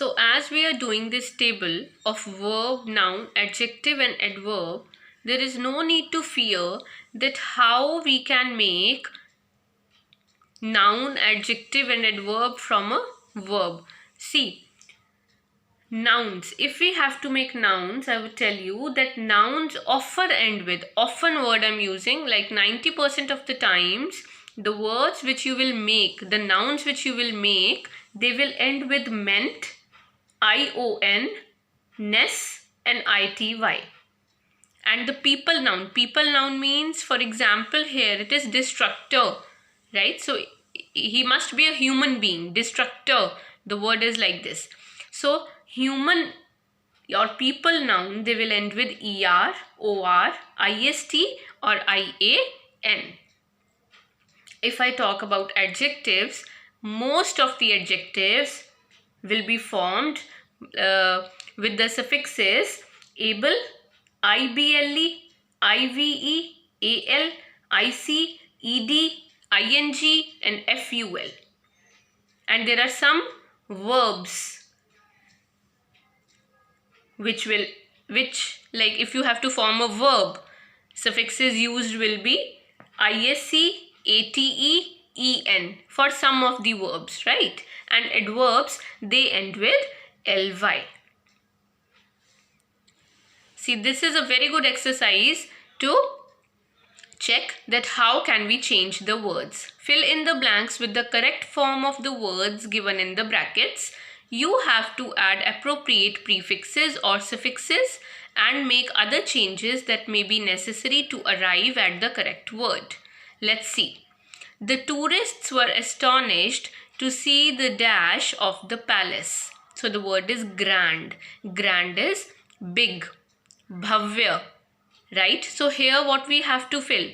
So as we are doing this table of verb, noun, adjective and adverb, there is no need to fear that how we can make noun, adjective and adverb from a verb. See, nouns. If we have to make nouns, I would tell you that nouns often end with, often word I'm using, like 90% of the times, the words which you will make, the nouns which you will make, they will end with ment, ion, ness and ity. And the people noun means, for example, here it is destructor, right? So he must be a human being. Destructor, the word is like this. So human or people noun, they will end with er, or, ist or ian. If I talk about adjectives, most of the adjectives will be formed with the suffixes able, ible, ive, al, ic, ed, ing and ful. And there are some verbs which like if you have to form a verb, suffixes used will be isc, ate, en for some of the verbs, right? And adverbs, they end with ly. See, this is a very good exercise to check that how can we change the words. Fill in the blanks with the correct form of the words given in the brackets. You have to add appropriate prefixes or suffixes and make other changes that may be necessary to arrive at the correct word. Let's see. The tourists were astonished to see the dash of the palace. So the word is grand. Grand is big, bhavya, right? So here what we have to fill.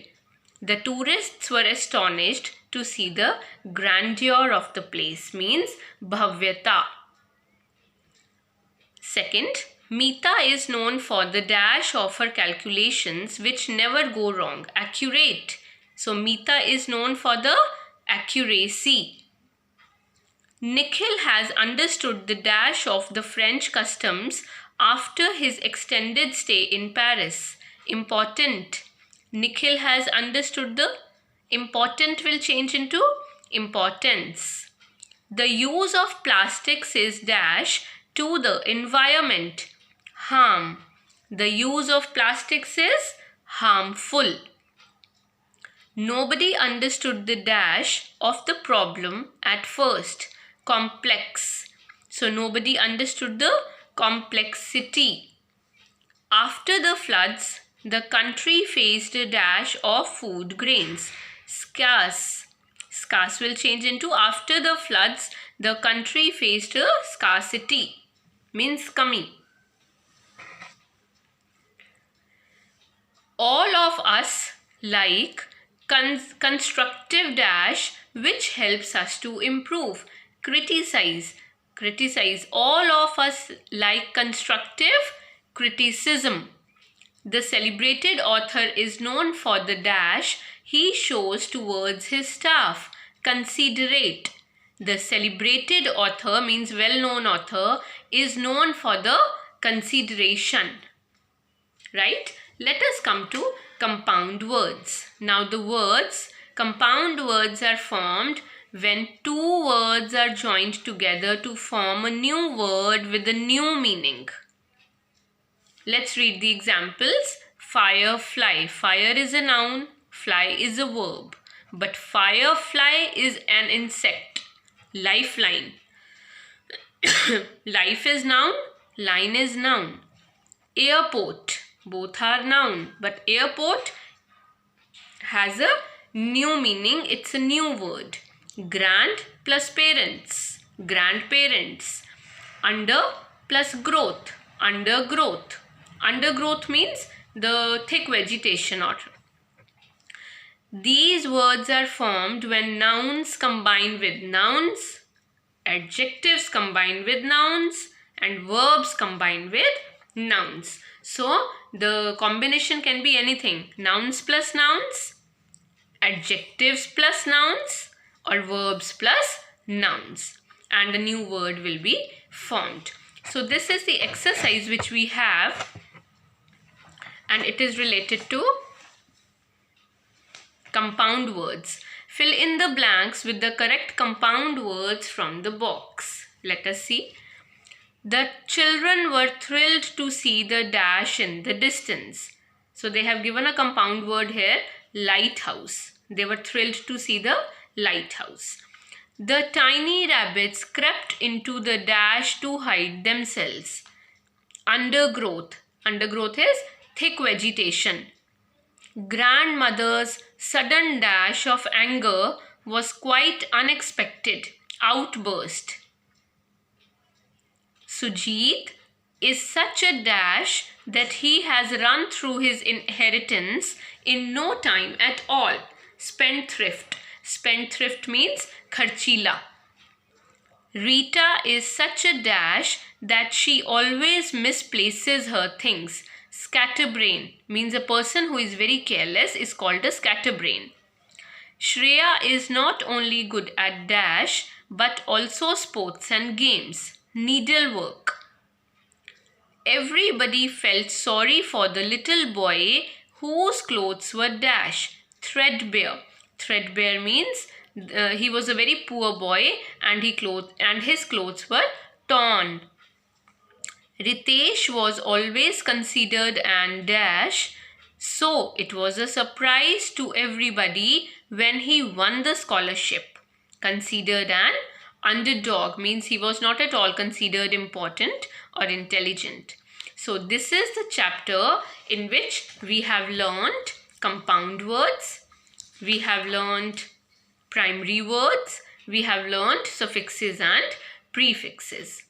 The tourists were astonished to see the grandeur of the place, means bhavyata. Second, Meeta is known for the dash of her calculations which never go wrong. Accurate. So Meeta is known for the accuracy. Nikhil has understood the dash of the French customs after his extended stay in Paris. Important. Nikhil has understood the important will change into importance. The use of plastics is dash to the environment. Harm. The use of plastics is harmful. Nobody understood the dash of the problem at first. Complex. So nobody understood the complexity. After the floods, the country faced a dash of food grains. Scarce. Scarce will change into after the floods, the country faced a scarcity. Means kami. All of us like constructive dash which helps us to improve. Criticize. Criticize. All of us like constructive criticism. The celebrated author is known for the dash he shows towards his staff. Considerate. The celebrated author means well-known author is known for the consideration. Right? Let us come to compound words. Now the words, compound words are formed when two words are joined together to form a new word with a new meaning. Let's read the examples. Firefly. Fire is a noun, fly is a verb. But firefly is an insect. Lifeline. Life is noun, line is noun. Airport. Both are noun, but airport has a new meaning. It's a new word. Grand plus parents. Grandparents. Under plus growth. Undergrowth. Undergrowth means the thick vegetation. Or these words are formed when nouns combine with nouns, adjectives combine with nouns, and verbs combine with nouns. So the combination can be anything. Nouns plus nouns, adjectives plus nouns, or verbs plus nouns. and a new word will be formed. So this is the exercise which we have, and it is related to compound words. Fill in the blanks with the correct compound words from the box. Let us see. The children were thrilled to see the dash in the distance. So they have given a compound word here, lighthouse. They were thrilled to see the lighthouse. The tiny rabbits crept into the dash to hide themselves. Undergrowth. Undergrowth is thick vegetation. Grandmother's sudden dash of anger was quite unexpected. Outburst. Sujit is such a dash that he has run through his inheritance in no time at all. Spendthrift. Spendthrift means kharchila. Rita is such a dash that she always misplaces her things. Scatterbrain means a person who is very careless is called a scatterbrain. Shreya is not only good at dash but also sports and games. Needlework. Everybody felt sorry for the little boy whose clothes were dash. Threadbare. Threadbare means he was a very poor boy and his clothes were torn. Ritesh was always considered an dash, so it was a surprise to everybody when he won the scholarship. Considered an underdog means he was not at all considered important or intelligent. So this is the chapter in which we have learned compound words, we have learned primary words, we have learned suffixes and prefixes.